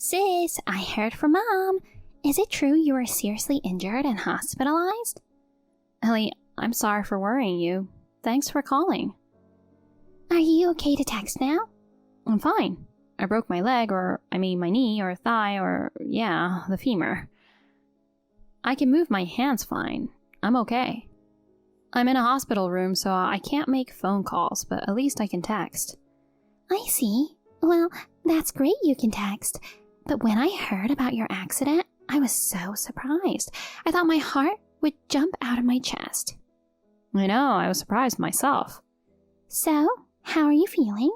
Sis, I heard from Mom. Is it true you were seriously injured and hospitalized? Ellie, I'm sorry for worrying you. Thanks for calling. Are you okay to text now? I'm fine. I broke my leg, my knee or thigh the femur. I can move my hands fine. I'm okay. I'm in a hospital room, so I can't make phone calls, but at least I can text. I see. Well, that's great you can text. But when I heard about your accident, I was so surprised. I thought my heart would jump out of my chest. I know, I was surprised myself. So, how are you feeling?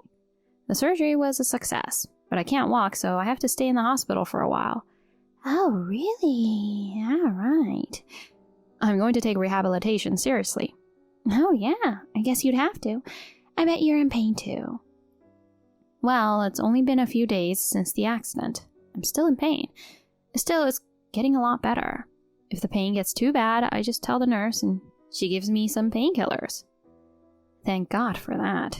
The surgery was a success, but I can't walk, so I have to stay in the hospital for a while. Oh, really? All right. I'm going to take rehabilitation seriously. Oh, yeah. I guess you'd have to. I bet you're in pain, too. Well, it's only been a few days since the accident. I'm still in pain. Still, it's getting a lot better. If the pain gets too bad, I just tell the nurse and she gives me some painkillers. Thank God for that.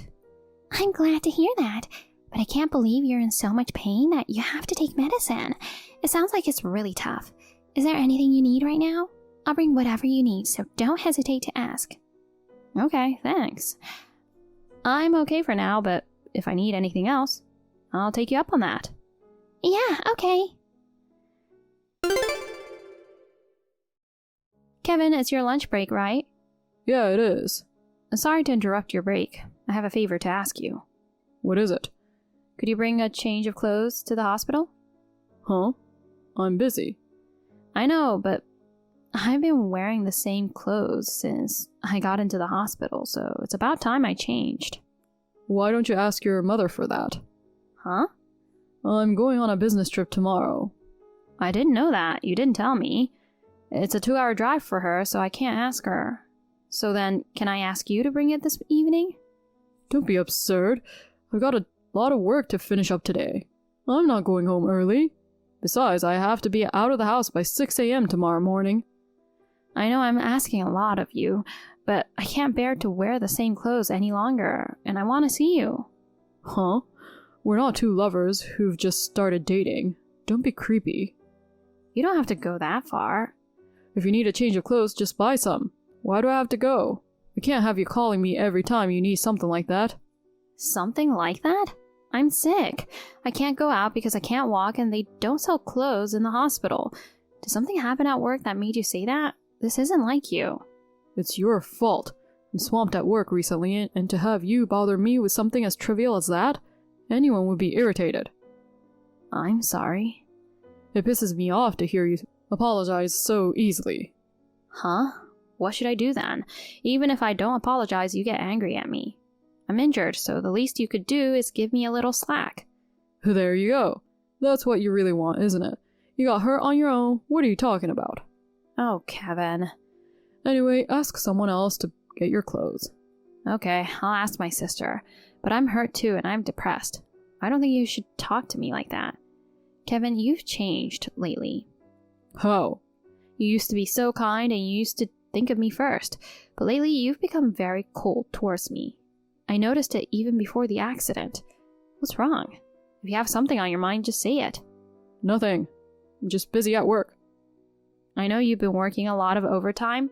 I'm glad to hear that, but I can't believe you're in so much pain that you have to take medicine. It sounds like it's really tough. Is there anything you need right now? I'll bring whatever you need, so don't hesitate to ask. Okay, thanks. I'm okay for now, but if I need anything else, I'll take you up on that. Yeah, okay. Kevin, it's your lunch break, right? Yeah, it is. Sorry to interrupt your break. I have a favor to ask you. What is it? Could you bring a change of clothes to the hospital? Huh? I'm busy. I know, but I've been wearing the same clothes since I got into the hospital, so it's about time I changed. Why don't you ask your mother for that? Huh? I'm going on a business trip tomorrow. I didn't know that. You didn't tell me. It's a 2-hour drive for her, so I can't ask her. So then, can I ask you to bring it this evening? Don't be absurd. I've got a lot of work to finish up today. I'm not going home early. Besides, I have to be out of the house by 6 a.m. tomorrow morning. I know I'm asking a lot of you, but I can't bear to wear the same clothes any longer, and I want to see you. Huh? We're not two lovers who've just started dating. Don't be creepy. You don't have to go that far. If you need a change of clothes, just buy some. Why do I have to go? I can't have you calling me every time you need something like that. Something like that? I'm sick. I can't go out because I can't walk and they don't sell clothes in the hospital. Did something happen at work that made you say that? This isn't like you. It's your fault. I'm swamped at work recently, and to have you bother me with something as trivial as that, anyone would be irritated. I'm sorry. It pisses me off to hear you apologize so easily. Huh? What should I do then? Even if I don't apologize, you get angry at me. I'm injured, so the least you could do is give me a little slack. There you go. That's what you really want, isn't it? You got hurt on your own. What are you talking about? Oh, Kevin. Anyway, ask someone else to get your clothes. Okay, I'll ask my sister. But I'm hurt too, and I'm depressed. I don't think you should talk to me like that. Kevin, you've changed lately. How? You used to be so kind, and you used to think of me first. But lately, you've become very cold towards me. I noticed it even before the accident. What's wrong? If you have something on your mind, just say it. Nothing. I'm just busy at work. I know you've been working a lot of overtime.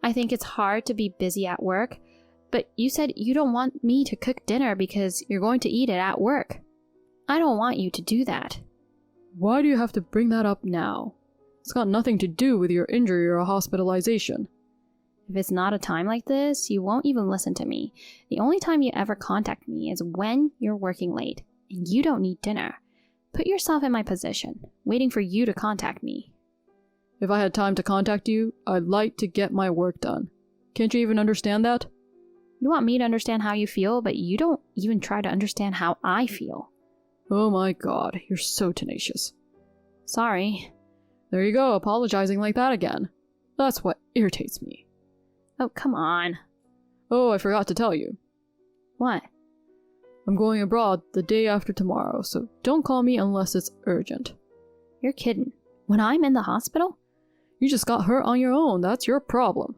I think it's hard to be busy at work. But you said you don't want me to cook dinner because you're going to eat it at work. I don't want you to do that. Why do you have to bring that up now? It's got nothing to do with your injury or hospitalization. If it's not a time like this, you won't even listen to me. The only time you ever contact me is when you're working late, and you don't need dinner. Put yourself in my position, waiting for you to contact me. If I had time to contact you, I'd like to get my work done. Can't you even understand that? You want me to understand how you feel, but you don't even try to understand how I feel. Oh my god, you're so tenacious. Sorry. There you go, apologizing like that again. That's what irritates me. Oh, come on. Oh, I forgot to tell you. What? I'm going abroad the day after tomorrow, so don't call me unless it's urgent. You're kidding. When I'm in the hospital? You just got hurt on your own, that's your problem.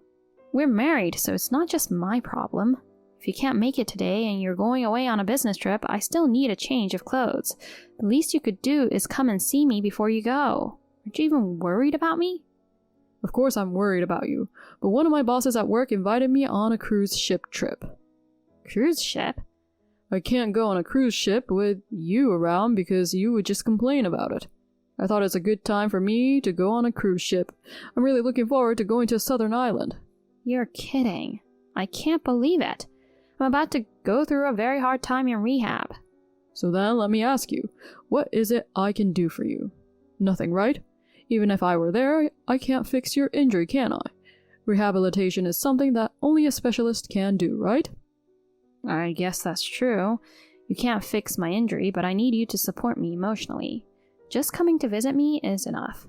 We're married, so it's not just my problem. If If you can't make it today and you're going away on a business trip, I still need a change of clothes. The least you could do is come and see me before you go. Aren't you even worried about me? Of course I'm worried about you, but one of my bosses at work invited me on a cruise ship trip. Cruise ship? I can't go on a cruise ship with you around because you would just complain about it. I thought it's a good time for me to go on a cruise ship. I'm really looking forward to going to a southern island. You're kidding. I can't believe it. I'm about to go through a very hard time in rehab. So then let me ask you, what is it I can do for you? Nothing, right? Even if I were there, I can't fix your injury, can I? Rehabilitation is something that only a specialist can do, right? I guess that's true. You can't fix my injury, but I need you to support me emotionally. Just coming to visit me is enough.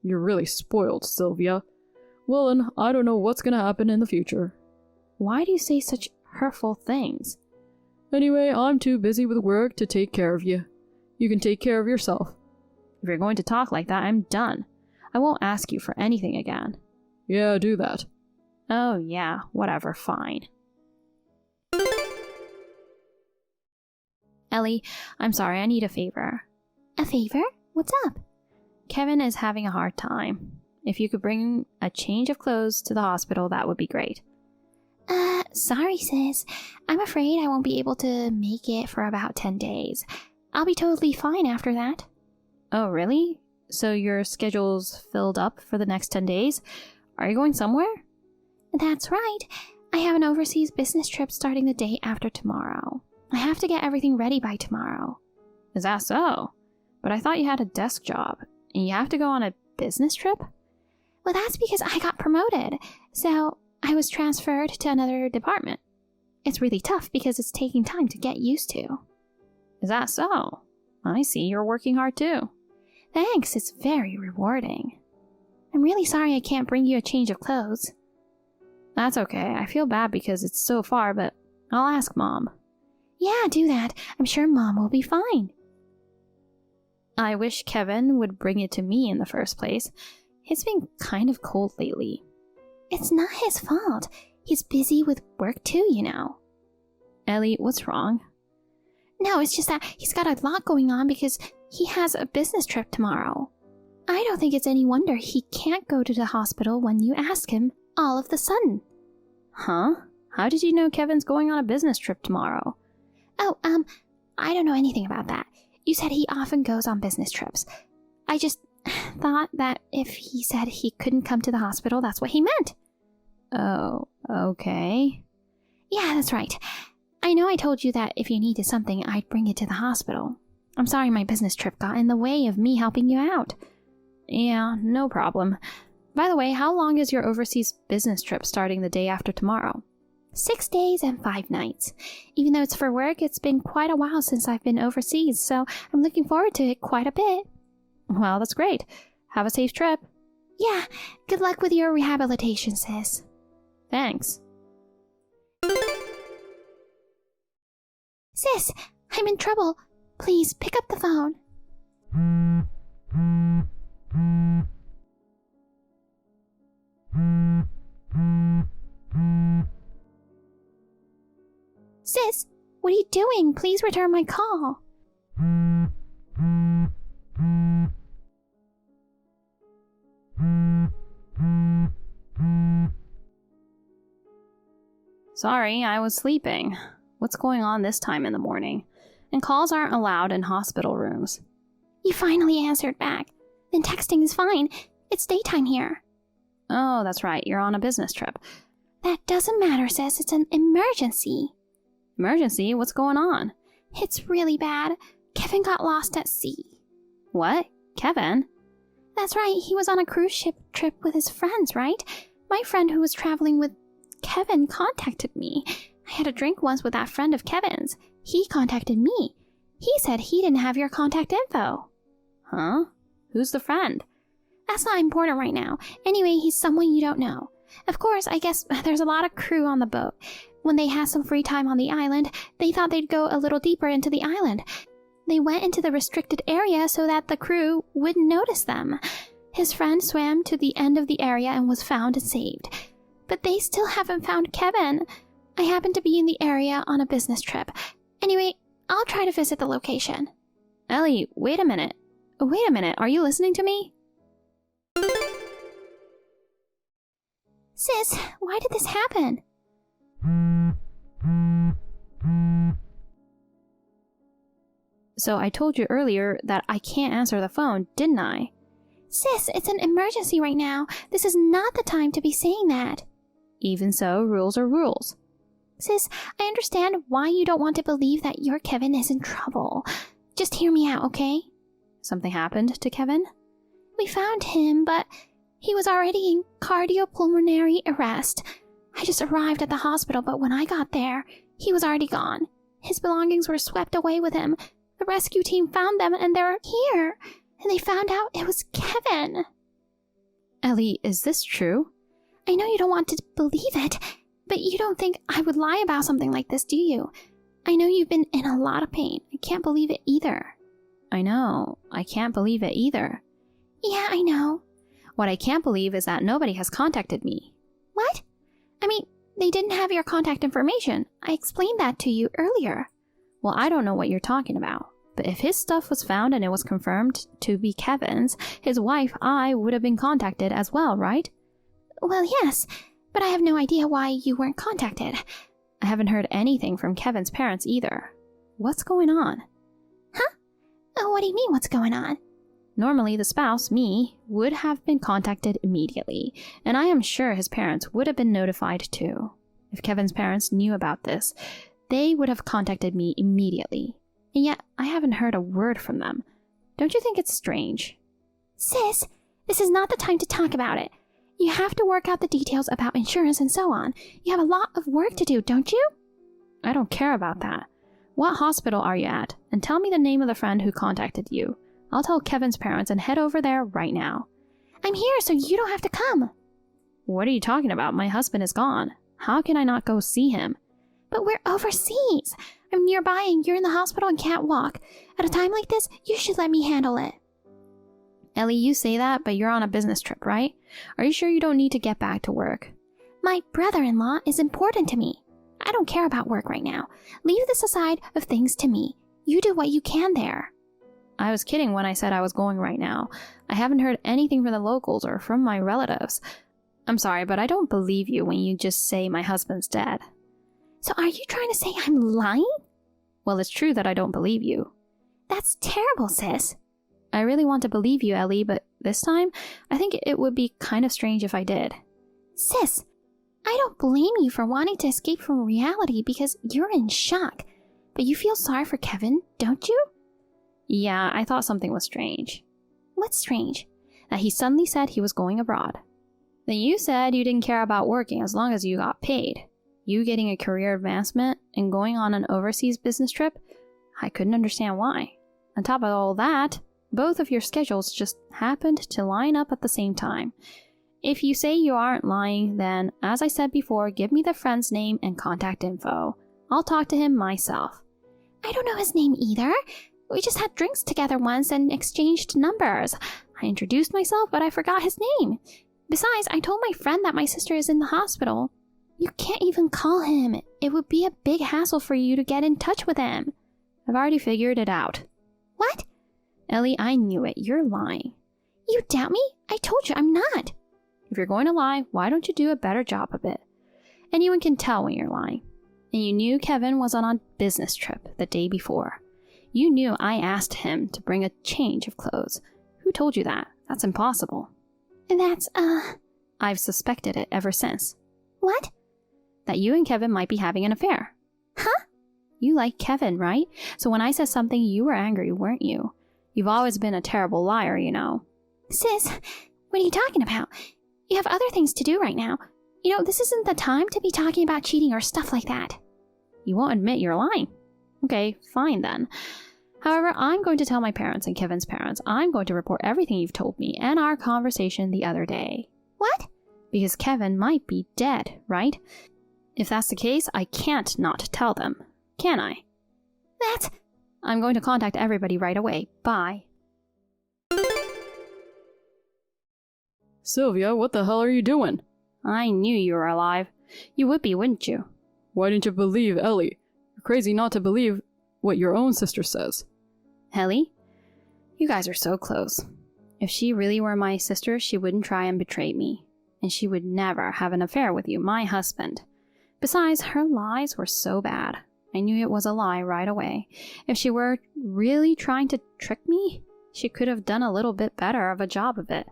You're really spoiled, Sylvia. Well, and I don't know what's gonna happen in the future. Why do you say such hurtful things? Anyway, I'm too busy with work to take care of you. You can take care of yourself. If you're going to talk like that, I'm done. I won't ask you for anything again. Yeah, do that. Oh yeah, whatever, fine. Ellie, I'm sorry, I need a favor. A favor? What's up? Kevin is having a hard time. If you could bring a change of clothes to the hospital, that would be great. Sorry, sis. I'm afraid I won't be able to make it for about 10 days. I'll be totally fine after that. Oh, really? So your schedule's filled up for the next 10 days? Are you going somewhere? That's right. I have an overseas business trip starting the day after tomorrow. I have to get everything ready by tomorrow. Is that so? But I thought you had a desk job, and you have to go on a business trip? Well, that's because I got promoted, so I was transferred to another department. It's really tough because it's taking time to get used to. Is that so? I see you're working hard too. Thanks, it's very rewarding. I'm really sorry I can't bring you a change of clothes. That's okay. I feel bad because it's so far, but I'll ask Mom. Yeah, do that. I'm sure Mom will be fine. I wish Kevin would bring it to me in the first place. He's been kind of cold lately. It's not his fault. He's busy with work too, you know. Ellie, what's wrong? No, it's just that he's got a lot going on because he has a business trip tomorrow. I don't think it's any wonder he can't go to the hospital when you ask him all of the sudden. Huh? How did you know Kevin's going on a business trip tomorrow? Oh, I don't know anything about that. You said he often goes on business trips. I just thought that if he said he couldn't come to the hospital, that's what he meant. Oh, okay. Yeah, that's right. I know I told you that if you needed something, I'd bring it to the hospital. I'm sorry my business trip got in the way of me helping you out. Yeah, no problem. By the way, how long is your overseas business trip starting the day after tomorrow? 6 days and 5 nights. Even though it's for work, it's been quite a while since I've been overseas, so I'm looking forward to it quite a bit. Well, that's great. Have a safe trip. Yeah, good luck with your rehabilitation, sis. Thanks. Sis, I'm in trouble. Please pick up the phone. Sis, what are you doing? Please return my call. Sorry, I was sleeping. What's going on this time in the morning? And calls aren't allowed in hospital rooms. You finally answered back. Then texting is fine. It's daytime here. Oh, that's right. You're on a business trip. That doesn't matter, sis. It's an emergency. Emergency? What's going on? It's really bad. Kevin got lost at sea. What? Kevin? That's right. He was on a cruise ship trip with his friends, right? My friend who was traveling with Kevin contacted me. I had a drink once with that friend of Kevin's. He contacted me. He said he didn't have your contact info. Huh? Who's the friend? That's not important right now. Anyway, he's someone you don't know. Of course, I guess there's a lot of crew on the boat. When they had some free time on the island, they thought they'd go a little deeper into the island. They went into the restricted area so that the crew wouldn't notice them. His friend swam to the end of the area and was found and saved. But they still haven't found Kevin. I happened to be in the area on a business trip. Anyway, I'll try to visit the location. Ellie, wait a minute. Wait a minute, are you listening to me? Sis, why did this happen? So I told you earlier that I can't answer the phone, didn't I? Sis, it's an emergency right now. This is not the time to be saying that. Even so, rules are rules. Sis, I understand why you don't want to believe that your Kevin is in trouble. Just hear me out, okay? Something happened to Kevin? We found him, but he was already in cardiopulmonary arrest. I just arrived at the hospital, but when I got there, he was already gone. His belongings were swept away with him. The rescue team found them and they're here. And they found out it was Kevin. Ellie, is this true? I know you don't want to believe it, but you don't think I would lie about something like this, do you? I know you've been in a lot of pain. I can't believe it either. I know. I can't believe it either. Yeah, I know. What I can't believe is that nobody has contacted me. What? I mean, they didn't have your contact information. I explained that to you earlier. Well, I don't know what you're talking about. But if his stuff was found and it was confirmed to be Kevin's, his wife, I would have been contacted as well, right? Well, yes, but I have no idea why you weren't contacted. I haven't heard anything from Kevin's parents either. What's going on? Huh? Oh, what do you mean, what's going on? Normally, the spouse, me, would have been contacted immediately, and I am sure his parents would have been notified too. If Kevin's parents knew about this, they would have contacted me immediately. And yet, I haven't heard a word from them. Don't you think it's strange? Sis, this is not the time to talk about it. You have to work out the details about insurance and so on. You have a lot of work to do, don't you? I don't care about that. What hospital are you at? And tell me the name of the friend who contacted you. I'll tell Kevin's parents and head over there right now. I'm here, so you don't have to come. What are you talking about? My husband is gone. How can I not go see him? But we're overseas. I'm nearby and you're in the hospital and can't walk. At a time like this, you should let me handle it. Ellie, you say that, but you're on a business trip, right? Are you sure you don't need to get back to work? My brother-in-law is important to me. I don't care about work right now. Leave this aside of things to me. You do what you can there. I was kidding when I said I was going right now. I haven't heard anything from the locals or from my relatives. I'm sorry, but I don't believe you when you just say my husband's dead. So are you trying to say I'm lying? Well, it's true that I don't believe you. That's terrible, sis. I really want to believe you, Ellie, but this time, I think it would be kind of strange if I did. Sis, I don't blame you for wanting to escape from reality because you're in shock. But you feel sorry for Kevin, don't you? Yeah, I thought something was strange. What's strange? That he suddenly said he was going abroad. Then you said you didn't care about working as long as you got paid. You getting a career advancement and going on an overseas business trip? I couldn't understand why. On top of all that, both of your schedules just happened to line up at the same time. If you say you aren't lying, then, as I said before, give me the friend's name and contact info. I'll talk to him myself. I don't know his name either. We just had drinks together once and exchanged numbers. I introduced myself, but I forgot his name. Besides, I told my friend that my sister is in the hospital. You can't even call him. It would be a big hassle for you to get in touch with him. I've already figured it out. What? Ellie, I knew it. You're lying. You doubt me? I told you I'm not. If you're going to lie, why don't you do a better job of it? Anyone can tell when you're lying. And you knew Kevin was on a business trip the day before. You knew I asked him to bring a change of clothes. Who told you that? That's impossible. That's, I've suspected it ever since. What? That you and Kevin might be having an affair. Huh? You like Kevin, right? So when I said something, you were angry, weren't you? You've always been a terrible liar, you know. Sis, what are you talking about? You have other things to do right now. You know, this isn't the time to be talking about cheating or stuff like that. You won't admit you're lying. Okay, fine then. However, I'm going to tell my parents and Kevin's parents. I'm going to report everything you've told me and our conversation the other day. What? Because Kevin might be dead, right? If that's the case, I can't not tell them, can I? I'm going to contact everybody right away. Bye. Sylvia, what the hell are you doing? I knew you were alive. You would be, wouldn't you? Why didn't you believe Ellie? You're crazy not to believe what your own sister says. Ellie? You guys are so close. If she really were my sister, she wouldn't try and betray me. And she would never have an affair with you, my husband. Besides, her lies were so bad. I knew it was a lie right away. If she were really trying to trick me, she could have done a little bit better of a job of it.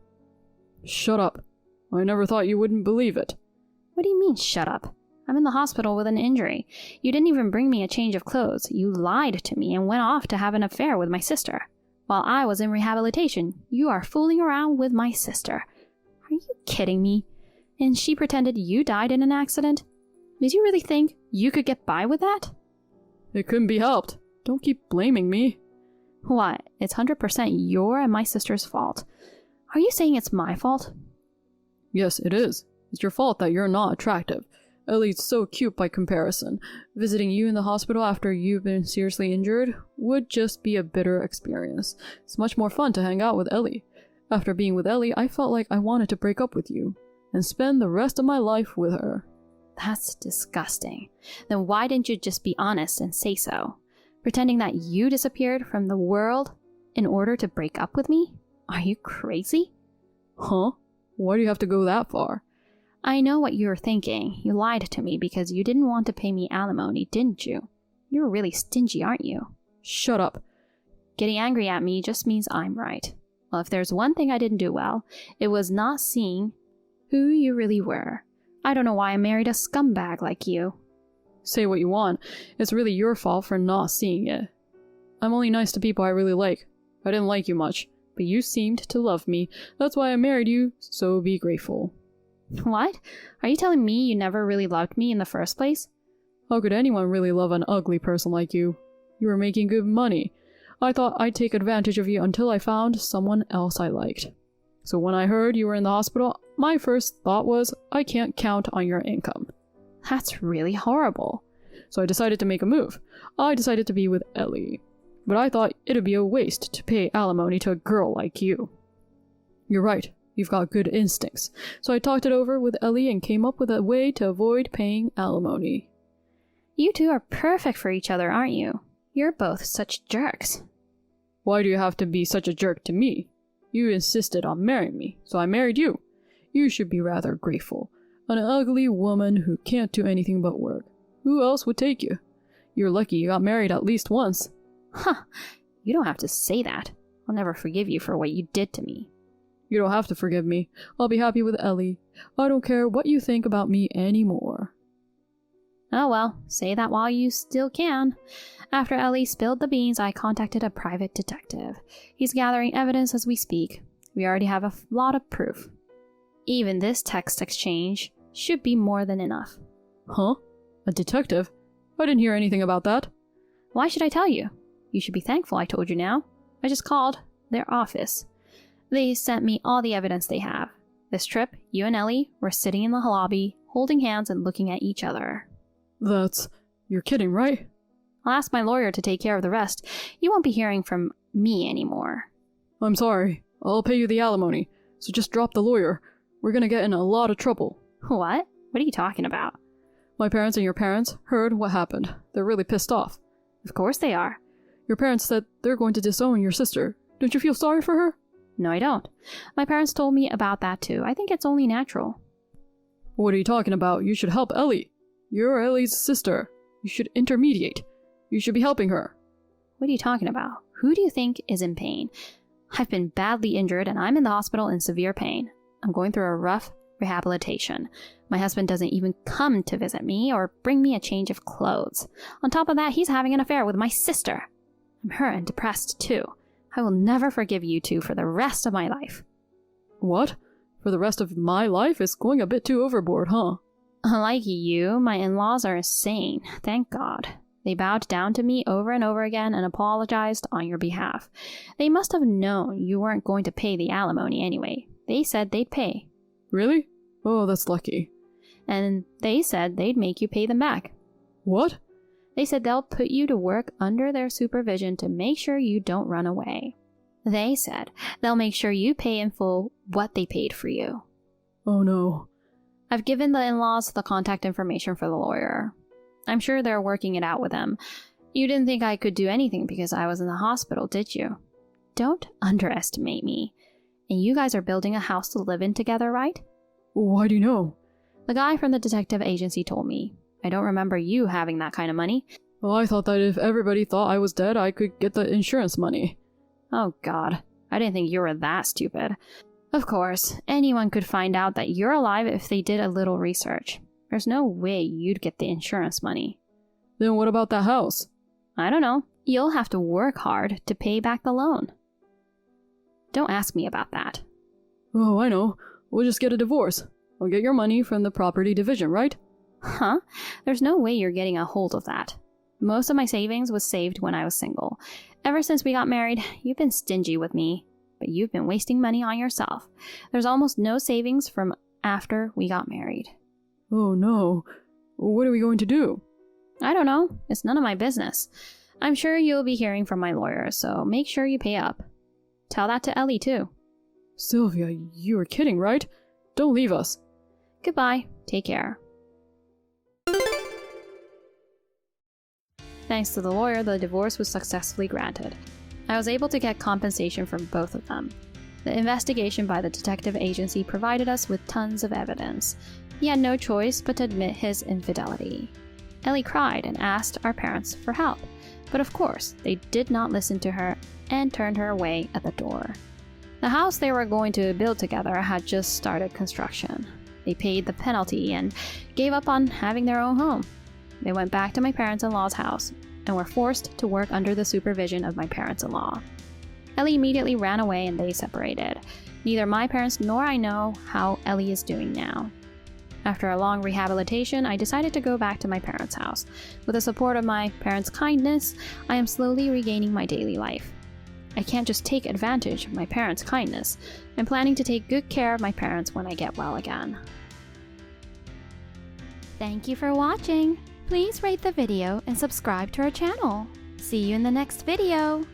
Shut up. I never thought you wouldn't believe it. What do you mean, shut up? I'm in the hospital with an injury. You didn't even bring me a change of clothes. You lied to me and went off to have an affair with my sister. While I was in rehabilitation, you are fooling around with my sister. Are you kidding me? And she pretended you died in an accident? Did you really think you could get by with that? It couldn't be helped. Don't keep blaming me. What? It's 100% your and my sister's fault. Are you saying it's my fault? Yes, it is. It's your fault that you're not attractive. Ellie's so cute by comparison. Visiting you in the hospital after you've been seriously injured would just be a bitter experience. It's much more fun to hang out with Ellie. After being with Ellie, I felt like I wanted to break up with you and spend the rest of my life with her. That's disgusting. Then why didn't you just be honest and say so? Pretending that you disappeared from the world in order to break up with me? Are you crazy? Huh? Why do you have to go that far? I know what you're thinking. You lied to me because you didn't want to pay me alimony, didn't you? You're really stingy, aren't you? Shut up. Getting angry at me just means I'm right. Well, if there's one thing I didn't do well, it was not seeing who you really were. I don't know why I married a scumbag like you. Say what you want. It's really your fault for not seeing it. I'm only nice to people I really like. I didn't like you much, but you seemed to love me. That's why I married you, so be grateful. What? Are you telling me you never really loved me in the first place? How could anyone really love an ugly person like you? You were making good money. I thought I'd take advantage of you until I found someone else I liked. So when I heard you were in the hospital, my first thought was, I can't count on your income. That's really horrible. So I decided to make a move. I decided to be with Ellie. But I thought it'd be a waste to pay alimony to a girl like you. You're right. You've got good instincts. So I talked it over with Ellie and came up with a way to avoid paying alimony. You two are perfect for each other, aren't you? You're both such jerks. Why do you have to be such a jerk to me? You insisted on marrying me, so I married you. You should be rather grateful. An ugly woman who can't do anything but work. Who else would take you? You're lucky you got married at least once. Huh. You don't have to say that. I'll never forgive you for what you did to me. You don't have to forgive me. I'll be happy with Ellie. I don't care what you think about me anymore. Oh well, say that while you still can. After Ellie spilled the beans, I contacted a private detective. He's gathering evidence as we speak. We already have a lot of proof. Even this text exchange should be more than enough. Huh? A detective? I didn't hear anything about that. Why should I tell you? You should be thankful I told you now. I just called their office. They sent me all the evidence they have. This trip, you and Ellie were sitting in the lobby, holding hands and looking at each other. You're kidding, right? I'll ask my lawyer to take care of the rest. You won't be hearing from me anymore. I'm sorry. I'll pay you the alimony, so just drop the lawyer. We're gonna get in a lot of trouble. What? What are you talking about? My parents and your parents heard what happened. They're really pissed off. Of course they are. Your parents said they're going to disown your sister. Don't you feel sorry for her? No, I don't. My parents told me about that too. I think it's only natural. What are you talking about? You should help Ellie. You're Ellie's sister. You should intermediate. You should be helping her. What are you talking about? Who do you think is in pain? I've been badly injured and I'm in the hospital in severe pain. I'm going through a rough rehabilitation. My husband doesn't even come to visit me or bring me a change of clothes. On top of that, he's having an affair with my sister. I'm hurt and depressed too. I will never forgive you two for the rest of my life. What? For the rest of my life? It's going a bit too overboard, huh? Unlike you, my in-laws are sane, thank God. They bowed down to me over and over again and apologized on your behalf. They must have known you weren't going to pay the alimony anyway. They said they'd pay. Really? Oh, that's lucky. And they said they'd make you pay them back. What? They said they'll put you to work under their supervision to make sure you don't run away. They said they'll make sure you pay in full what they paid for you. Oh no. I've given the in-laws the contact information for the lawyer. I'm sure they're working it out with him. You didn't think I could do anything because I was in the hospital, did you? Don't underestimate me. And you guys are building a house to live in together, right? Why do you know? The guy from the detective agency told me. I don't remember you having that kind of money. Well, I thought that if everybody thought I was dead, I could get the insurance money. Oh God, I didn't think you were that stupid. Of course, anyone could find out that you're alive if they did a little research. There's no way you'd get the insurance money. Then what about that house? I don't know. You'll have to work hard to pay back the loan. Don't ask me about that. Oh, I know. We'll just get a divorce. I'll get your money from the property division, right? Huh? There's no way you're getting a hold of that. Most of my savings was saved when I was single. Ever since we got married, you've been stingy with me, but you've been wasting money on yourself. There's almost no savings from after we got married. Oh no. What are we going to do? I don't know. It's none of my business. I'm sure you'll be hearing from my lawyer, so make sure you pay up. Tell that to Ellie too. Sylvia, you were kidding, right? Don't leave us. Goodbye. Take care. Thanks to the lawyer, the divorce was successfully granted. I was able to get compensation from both of them. The investigation by the detective agency provided us with tons of evidence. He had no choice but to admit his infidelity. Ellie cried and asked our parents for help, but of course, they did not listen to her and turned her away at the door. The house they were going to build together had just started construction. They paid the penalty and gave up on having their own home. They went back to my parents-in-law's house and were forced to work under the supervision of my parents-in-law. Ellie immediately ran away and they separated. Neither my parents nor I know how Ellie is doing now. After a long rehabilitation, I decided to go back to my parents' house. With the support of my parents' kindness, I am slowly regaining my daily life. I can't just take advantage of my parents' kindness. I'm planning to take good care of my parents when I get well again. Thank you for watching. Please rate the video and subscribe to our channel. See you in the next video.